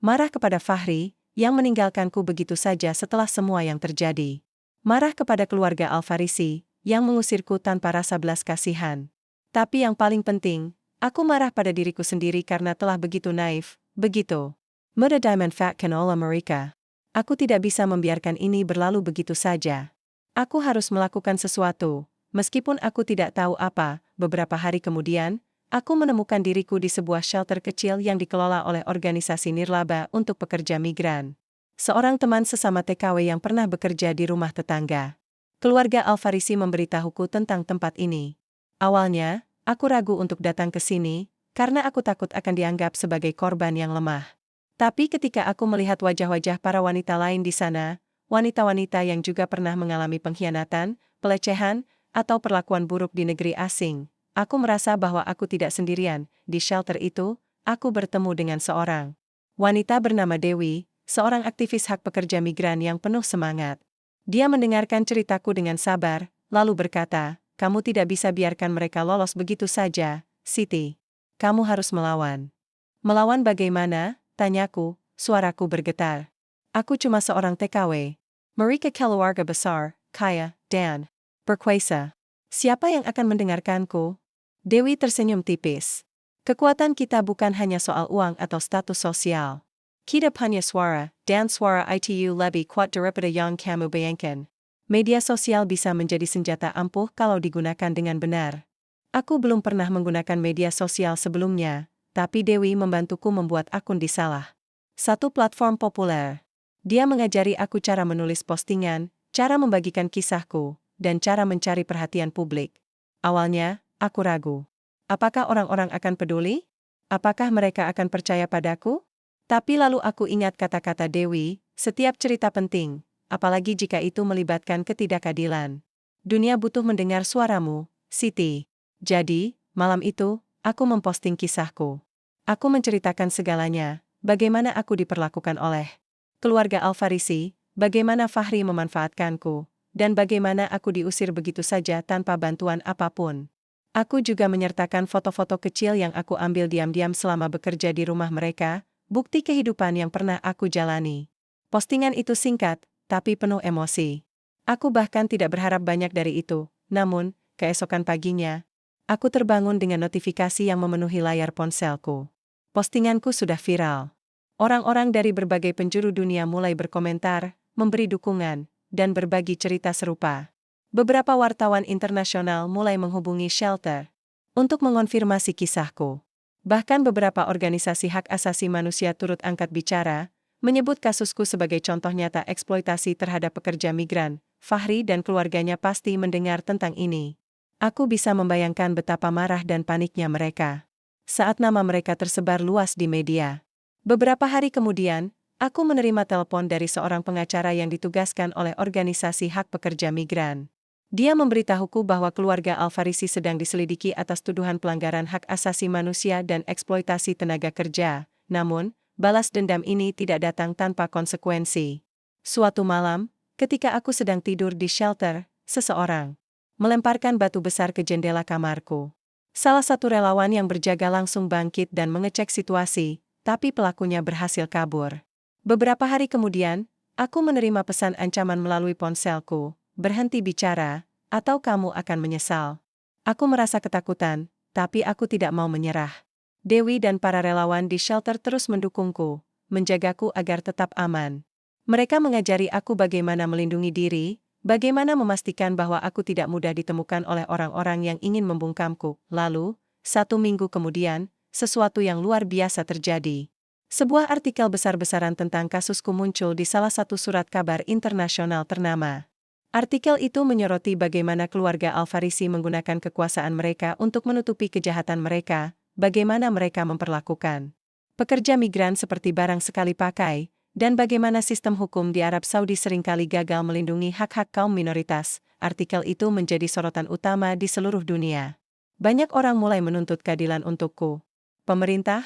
Marah kepada Fahri, yang meninggalkanku begitu saja setelah semua yang terjadi. Marah kepada keluarga Al-Farisi, yang mengusirku tanpa rasa belas kasihan. Tapi yang paling penting, aku marah pada diriku sendiri karena telah begitu naif, begitu mudah dimanfaatkan oleh mereka. Aku tidak bisa membiarkan ini berlalu begitu saja. Aku harus melakukan sesuatu, meskipun aku tidak tahu apa. Beberapa hari kemudian, aku menemukan diriku di sebuah shelter kecil yang dikelola oleh organisasi nirlaba untuk pekerja migran. Seorang teman sesama TKW yang pernah bekerja di rumah tetangga. Keluarga Al-Farisi memberitahuku tentang tempat ini. Awalnya, aku ragu untuk datang ke sini, karena aku takut akan dianggap sebagai korban yang lemah. Tapi ketika aku melihat wajah-wajah para wanita lain di sana, wanita-wanita yang juga pernah mengalami pengkhianatan, pelecehan, atau perlakuan buruk di negeri asing, aku merasa bahwa aku tidak sendirian. Di shelter itu, aku bertemu dengan seorang wanita bernama Dewi, seorang aktivis hak pekerja migran yang penuh semangat. Dia mendengarkan ceritaku dengan sabar, lalu berkata, "Kamu tidak bisa biarkan mereka lolos begitu saja, Siti. Kamu harus melawan." "Melawan bagaimana?" tanyaku, suaraku bergetar. "Aku cuma seorang TKW. Mereka keluarga besar, kaya, dan berkuasa. Siapa yang akan mendengarkanku?" Dewi tersenyum tipis. Kekuatan kita bukan hanya soal uang atau status sosial. Kita punya suara, dan suara itu lebih kuat daripada yang kamu bayangkan. Media sosial bisa menjadi senjata ampuh kalau digunakan dengan benar. Aku belum pernah menggunakan media sosial sebelumnya, tapi Dewi membantuku membuat akun di salah satu platform populer. Dia mengajari aku cara menulis postingan, cara membagikan kisahku, dan cara mencari perhatian publik. Awalnya, aku ragu. Apakah orang-orang akan peduli? Apakah mereka akan percaya padaku? Tapi lalu aku ingat kata-kata Dewi, setiap cerita penting, apalagi jika itu melibatkan ketidakadilan. Dunia butuh mendengar suaramu, Siti. Jadi, malam itu, aku memposting kisahku. Aku menceritakan segalanya, bagaimana aku diperlakukan oleh keluarga Al-Farisi, bagaimana Fahri memanfaatkanku, dan bagaimana aku diusir begitu saja tanpa bantuan apapun. Aku juga menyertakan foto-foto kecil yang aku ambil diam-diam selama bekerja di rumah mereka, bukti kehidupan yang pernah aku jalani. Postingan itu singkat, tapi penuh emosi. Aku bahkan tidak berharap banyak dari itu, namun, keesokan paginya, aku terbangun dengan notifikasi yang memenuhi layar ponselku. Postinganku sudah viral. Orang-orang dari berbagai penjuru dunia mulai berkomentar, memberi dukungan, dan berbagi cerita serupa. Beberapa wartawan internasional mulai menghubungi Shelter untuk mengonfirmasi kisahku. Bahkan beberapa organisasi hak asasi manusia turut angkat bicara, menyebut kasusku sebagai contoh nyata eksploitasi terhadap pekerja migran. Fahri dan keluarganya pasti mendengar tentang ini. Aku bisa membayangkan betapa marah dan paniknya mereka saat nama mereka tersebar luas di media. Beberapa hari kemudian, aku menerima telepon dari seorang pengacara yang ditugaskan oleh organisasi hak pekerja migran. Dia memberitahuku bahwa keluarga Al-Farisi sedang diselidiki atas tuduhan pelanggaran hak asasi manusia dan eksploitasi tenaga kerja. Namun, balas dendam ini tidak datang tanpa konsekuensi. Suatu malam, ketika aku sedang tidur di shelter, seseorang melemparkan batu besar ke jendela kamarku. Salah satu relawan yang berjaga langsung bangkit dan mengecek situasi, tapi pelakunya berhasil kabur. Beberapa hari kemudian, aku menerima pesan ancaman melalui ponselku. Berhenti bicara, atau kamu akan menyesal. Aku merasa ketakutan, tapi aku tidak mau menyerah. Dewi dan para relawan di shelter terus mendukungku, menjagaku agar tetap aman. Mereka mengajari aku bagaimana melindungi diri, bagaimana memastikan bahwa aku tidak mudah ditemukan oleh orang-orang yang ingin membungkamku. Lalu, 1 minggu kemudian, sesuatu yang luar biasa terjadi. Sebuah artikel besar-besaran tentang kasusku muncul di salah satu surat kabar internasional ternama. Artikel itu menyoroti bagaimana keluarga Al-Farisi menggunakan kekuasaan mereka untuk menutupi kejahatan mereka, bagaimana mereka memperlakukan pekerja migran seperti barang sekali pakai, dan bagaimana sistem hukum di Arab Saudi seringkali gagal melindungi hak-hak kaum minoritas. Artikel itu menjadi sorotan utama di seluruh dunia. Banyak orang mulai menuntut keadilan untukku. Pemerintah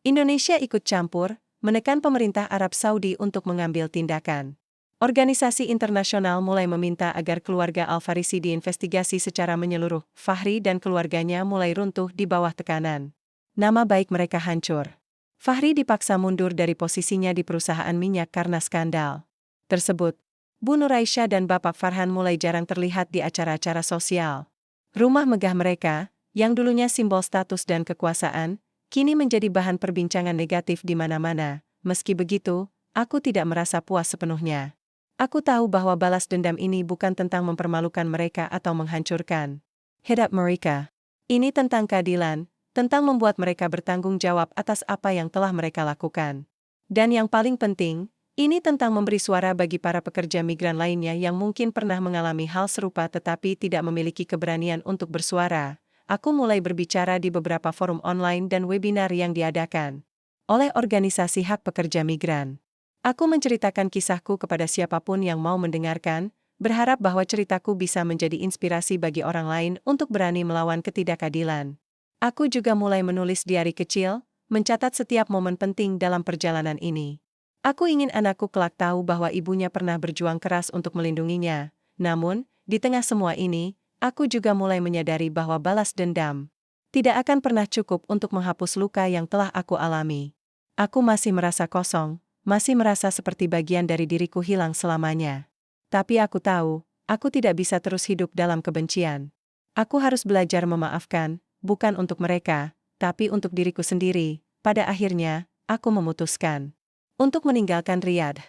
Indonesia ikut campur, menekan pemerintah Arab Saudi untuk mengambil tindakan. Organisasi internasional mulai meminta agar keluarga Al-Farisi diinvestigasi secara menyeluruh. Fahri dan keluarganya mulai runtuh di bawah tekanan. Nama baik mereka hancur. Fahri dipaksa mundur dari posisinya di perusahaan minyak karena skandal tersebut. Bu Nuraisyah dan Bapak Farhan mulai jarang terlihat di acara-acara sosial. Rumah megah mereka, yang dulunya simbol status dan kekuasaan, kini menjadi bahan perbincangan negatif di mana-mana. Meski begitu, aku tidak merasa puas sepenuhnya. Aku tahu bahwa balas dendam ini bukan tentang mempermalukan mereka atau menghancurkan hidup mereka. Ini tentang keadilan, tentang membuat mereka bertanggung jawab atas apa yang telah mereka lakukan. Dan yang paling penting, ini tentang memberi suara bagi para pekerja migran lainnya yang mungkin pernah mengalami hal serupa tetapi tidak memiliki keberanian untuk bersuara. Aku mulai berbicara di beberapa forum online dan webinar yang diadakan oleh organisasi hak pekerja migran. Aku menceritakan kisahku kepada siapapun yang mau mendengarkan, berharap bahwa ceritaku bisa menjadi inspirasi bagi orang lain untuk berani melawan ketidakadilan. Aku juga mulai menulis diari kecil, mencatat setiap momen penting dalam perjalanan ini. Aku ingin anakku kelak tahu bahwa ibunya pernah berjuang keras untuk melindunginya. Namun, di tengah semua ini, aku juga mulai menyadari bahwa balas dendam tidak akan pernah cukup untuk menghapus luka yang telah aku alami. Aku masih merasa kosong, masih merasa seperti bagian dari diriku hilang selamanya. Tapi aku tahu, aku tidak bisa terus hidup dalam kebencian. Aku harus belajar memaafkan, bukan untuk mereka, tapi untuk diriku sendiri, pada akhirnya, aku memutuskan untuk meninggalkan Riyadh.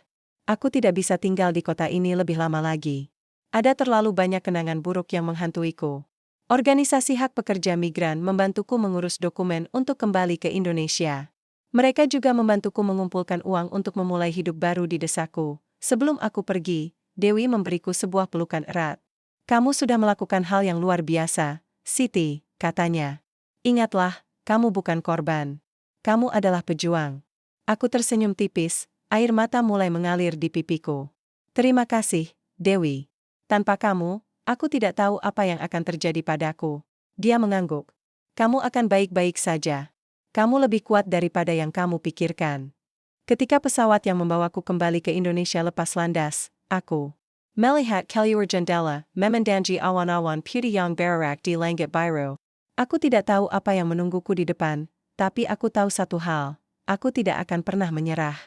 Aku tidak bisa tinggal di kota ini lebih lama lagi. Ada terlalu banyak kenangan buruk yang menghantuiku. Organisasi hak pekerja migran membantuku mengurus dokumen untuk kembali ke Indonesia. Mereka juga membantuku mengumpulkan uang untuk memulai hidup baru di desaku. Sebelum aku pergi, Dewi memberiku sebuah pelukan erat. "Kamu sudah melakukan hal yang luar biasa, Siti," katanya. "Ingatlah, kamu bukan korban. Kamu adalah pejuang." Aku tersenyum tipis, air mata mulai mengalir di pipiku. "Terima kasih, Dewi. Tanpa kamu, aku tidak tahu apa yang akan terjadi padaku." Dia mengangguk. "Kamu akan baik-baik saja. Kamu lebih kuat daripada yang kamu pikirkan." Ketika pesawat yang membawaku kembali ke Indonesia lepas landas, aku melihat keluar jendela, memandangi awan-awan putih yang bergerak di langit biru. Aku tidak tahu apa yang menungguku di depan, tapi aku tahu satu hal, aku tidak akan pernah menyerah.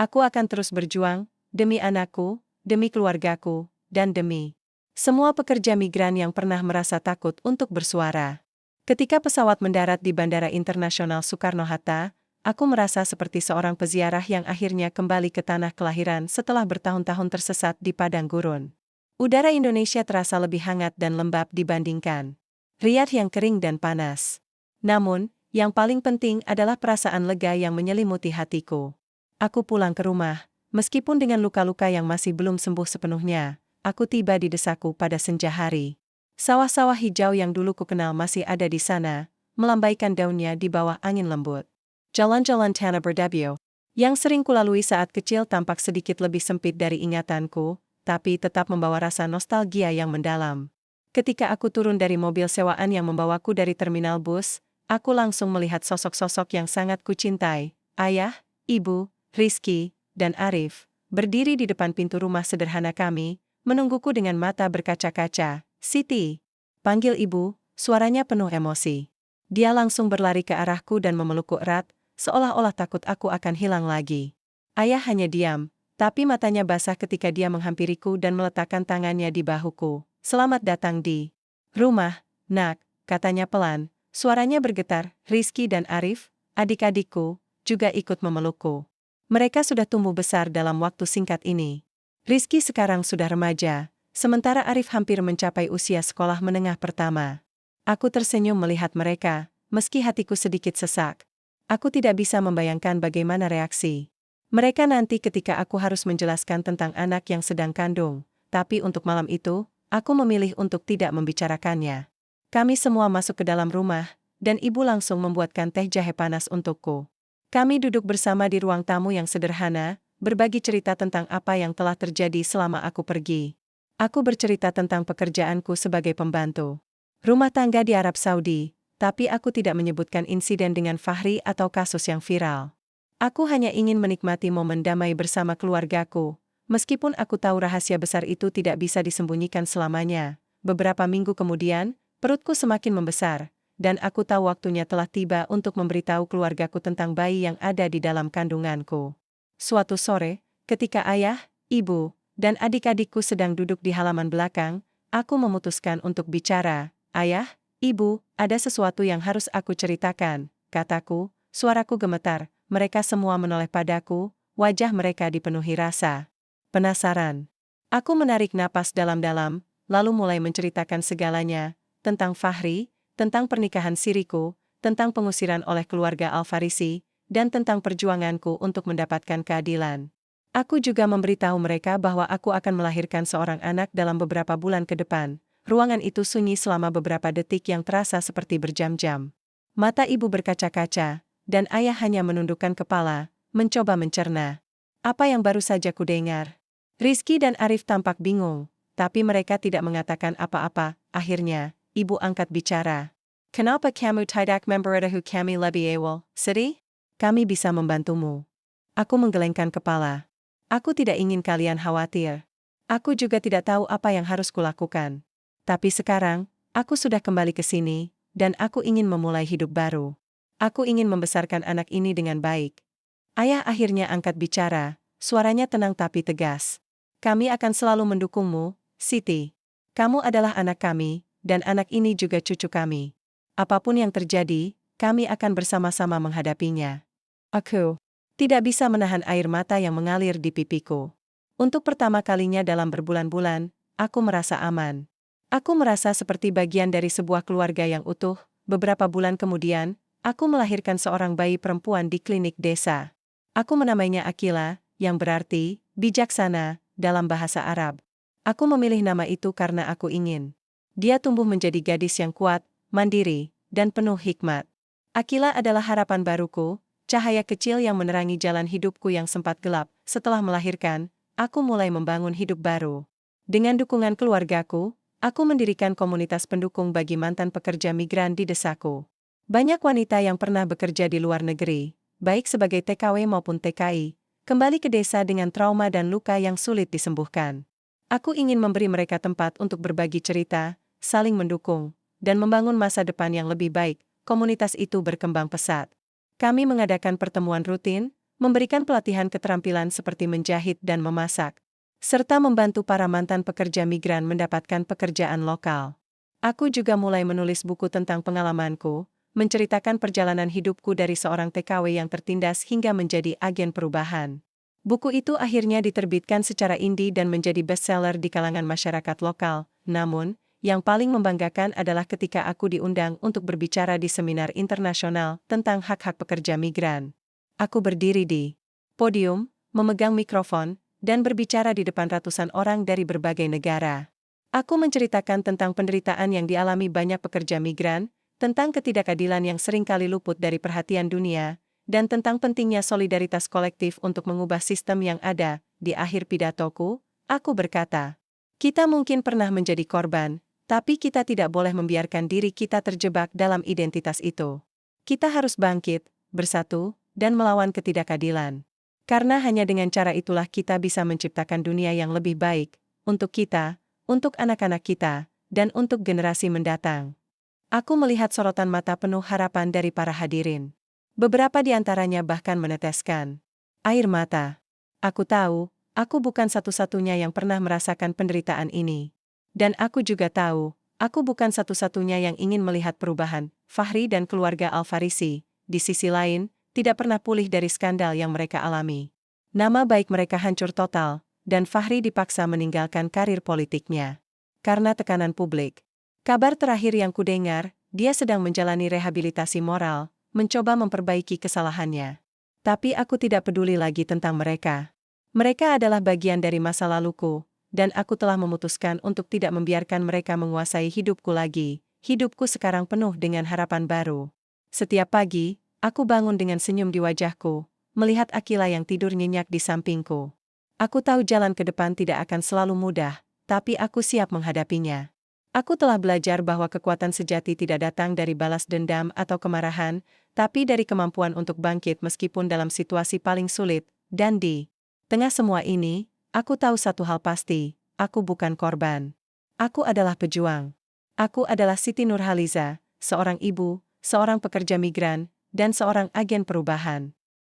Aku akan terus berjuang, demi anakku, demi keluargaku, dan demi semua pekerja migran yang pernah merasa takut untuk bersuara. Ketika pesawat mendarat di Bandara Internasional Soekarno-Hatta, aku merasa seperti seorang peziarah yang akhirnya kembali ke tanah kelahiran setelah bertahun-tahun tersesat di padang gurun. Udara Indonesia terasa lebih hangat dan lembab dibandingkan Riyadh yang kering dan panas. Namun, yang paling penting adalah perasaan lega yang menyelimuti hatiku. Aku pulang ke rumah, meskipun dengan luka-luka yang masih belum sembuh sepenuhnya. Aku tiba di desaku pada senja hari. Sawah-sawah hijau yang dulu kukenal masih ada di sana, melambaikan daunnya di bawah angin lembut. Jalan-jalan tanah berdabio, yang sering kulalui saat kecil tampak sedikit lebih sempit dari ingatanku, tapi tetap membawa rasa nostalgia yang mendalam. Ketika aku turun dari mobil sewaan yang membawaku dari terminal bus, aku langsung melihat sosok-sosok yang sangat kucintai, ayah, ibu, Rizky, dan Arif, berdiri di depan pintu rumah sederhana kami, menungguku dengan mata berkaca-kaca. "Siti," panggil ibu, suaranya penuh emosi. Dia langsung berlari ke arahku dan memelukku erat, seolah-olah takut aku akan hilang lagi. Ayah hanya diam, tapi matanya basah ketika dia menghampiriku dan meletakkan tangannya di bahuku. "Selamat datang di rumah, nak," katanya pelan, suaranya bergetar. Rizky dan Arif, adik-adikku, juga ikut memelukku. Mereka sudah tumbuh besar dalam waktu singkat ini. Rizky sekarang sudah remaja, sementara Arif hampir mencapai usia sekolah menengah pertama. Aku tersenyum melihat mereka, meski hatiku sedikit sesak. Aku tidak bisa membayangkan bagaimana reaksi mereka nanti ketika aku harus menjelaskan tentang anak yang sedang kandung, tapi untuk malam itu, aku memilih untuk tidak membicarakannya. Kami semua masuk ke dalam rumah, dan ibu langsung membuatkan teh jahe panas untukku. Kami duduk bersama di ruang tamu yang sederhana, berbagi cerita tentang apa yang telah terjadi selama aku pergi. Aku bercerita tentang pekerjaanku sebagai pembantu rumah tangga di Arab Saudi, tapi aku tidak menyebutkan insiden dengan Fahri atau kasus yang viral. Aku hanya ingin menikmati momen damai bersama keluargaku, meskipun aku tahu rahasia besar itu tidak bisa disembunyikan selamanya. Beberapa minggu kemudian, perutku semakin membesar, dan aku tahu waktunya telah tiba untuk memberitahu keluargaku tentang bayi yang ada di dalam kandunganku. Suatu sore, ketika ayah, ibu, dan adik-adikku sedang duduk di halaman belakang, aku memutuskan untuk bicara. "Ayah, ibu, ada sesuatu yang harus aku ceritakan," kataku, suaraku gemetar. Mereka semua menoleh padaku, wajah mereka dipenuhi rasa penasaran. Aku menarik napas dalam-dalam, lalu mulai menceritakan segalanya, tentang Fahri, tentang pernikahan siriku, tentang pengusiran oleh keluarga Al-Farisi, dan tentang perjuanganku untuk mendapatkan keadilan. Aku juga memberitahu mereka bahwa aku akan melahirkan seorang anak dalam beberapa bulan ke depan. Ruangan itu sunyi selama beberapa detik yang terasa seperti berjam-jam. Mata ibu berkaca-kaca, dan ayah hanya menundukkan kepala, mencoba mencerna apa yang baru saja kudengar. Rizky dan Arif tampak bingung, tapi mereka tidak mengatakan apa-apa. Akhirnya, ibu angkat bicara. "Kenapa kamu tidak memberitahu kami lebih awal, Siti? Kami bisa membantumu." Aku menggelengkan kepala. Aku tidak ingin kalian khawatir. Aku juga tidak tahu apa yang harus kulakukan. Tapi sekarang, aku sudah kembali ke sini, dan aku ingin memulai hidup baru. Aku ingin membesarkan anak ini dengan baik. Ayah akhirnya angkat bicara, suaranya tenang tapi tegas. "Kami akan selalu mendukungmu, Siti. Kamu adalah anak kami, dan anak ini juga cucu kami. Apapun yang terjadi, kami akan bersama-sama menghadapinya. Aku tidak bisa menahan air mata yang mengalir di pipiku. Untuk pertama kalinya dalam berbulan-bulan, aku merasa aman. Aku merasa seperti bagian dari sebuah keluarga yang utuh. Beberapa bulan kemudian, aku melahirkan seorang bayi perempuan di klinik desa. Aku menamainya Akila, yang berarti bijaksana dalam bahasa Arab. Aku memilih nama itu karena aku ingin dia tumbuh menjadi gadis yang kuat, mandiri, dan penuh hikmat. Akila adalah harapan baruku, cahaya kecil yang menerangi jalan hidupku yang sempat gelap. Setelah melahirkan, aku mulai membangun hidup baru. Dengan dukungan keluargaku, aku mendirikan komunitas pendukung bagi mantan pekerja migran di desaku. Banyak wanita yang pernah bekerja di luar negeri, baik sebagai TKW maupun TKI, kembali ke desa dengan trauma dan luka yang sulit disembuhkan. Aku ingin memberi mereka tempat untuk berbagi cerita, saling mendukung, dan membangun masa depan yang lebih baik. Komunitas itu berkembang pesat. Kami mengadakan pertemuan rutin, memberikan pelatihan keterampilan seperti menjahit dan memasak, serta membantu para mantan pekerja migran mendapatkan pekerjaan lokal. Aku juga mulai menulis buku tentang pengalamanku, menceritakan perjalanan hidupku dari seorang TKW yang tertindas hingga menjadi agen perubahan. Buku itu akhirnya diterbitkan secara indie dan menjadi bestseller di kalangan masyarakat lokal. Namun, yang paling membanggakan adalah ketika aku diundang untuk berbicara di seminar internasional tentang hak-hak pekerja migran. Aku berdiri di podium, memegang mikrofon, dan berbicara di depan ratusan orang dari berbagai negara. Aku menceritakan tentang penderitaan yang dialami banyak pekerja migran, tentang ketidakadilan yang seringkali luput dari perhatian dunia, dan tentang pentingnya solidaritas kolektif untuk mengubah sistem yang ada. Di akhir pidatoku, aku berkata, kita mungkin pernah menjadi korban, tapi kita tidak boleh membiarkan diri kita terjebak dalam identitas itu. Kita harus bangkit, bersatu, dan melawan ketidakadilan. Karena hanya dengan cara itulah kita bisa menciptakan dunia yang lebih baik, untuk kita, untuk anak-anak kita, dan untuk generasi mendatang. Aku melihat sorotan mata penuh harapan dari para hadirin. Beberapa di antaranya bahkan meneteskan air mata. Aku tahu, aku bukan satu-satunya yang pernah merasakan penderitaan ini. Dan aku juga tahu, aku bukan satu-satunya yang ingin melihat perubahan. Fahri dan keluarga Al-Farisi, di sisi lain, tidak pernah pulih dari skandal yang mereka alami. Nama baik mereka hancur total, dan Fahri dipaksa meninggalkan karir politiknya karena tekanan publik. Kabar terakhir yang kudengar, dia sedang menjalani rehabilitasi moral, mencoba memperbaiki kesalahannya. Tapi aku tidak peduli lagi tentang mereka. Mereka adalah bagian dari masa laluku, dan aku telah memutuskan untuk tidak membiarkan mereka menguasai hidupku lagi. Hidupku sekarang penuh dengan harapan baru. Setiap pagi, aku bangun dengan senyum di wajahku, melihat Akila yang tidur nyenyak di sampingku. Aku tahu jalan ke depan tidak akan selalu mudah, tapi aku siap menghadapinya. Aku telah belajar bahwa kekuatan sejati tidak datang dari balas dendam atau kemarahan, tapi dari kemampuan untuk bangkit meskipun dalam situasi paling sulit. Dan di tengah semua ini, aku tahu satu hal pasti, aku bukan korban. Aku adalah pejuang. Aku adalah Siti Nurhaliza, seorang ibu, seorang pekerja migran, dan seorang agen perubahan.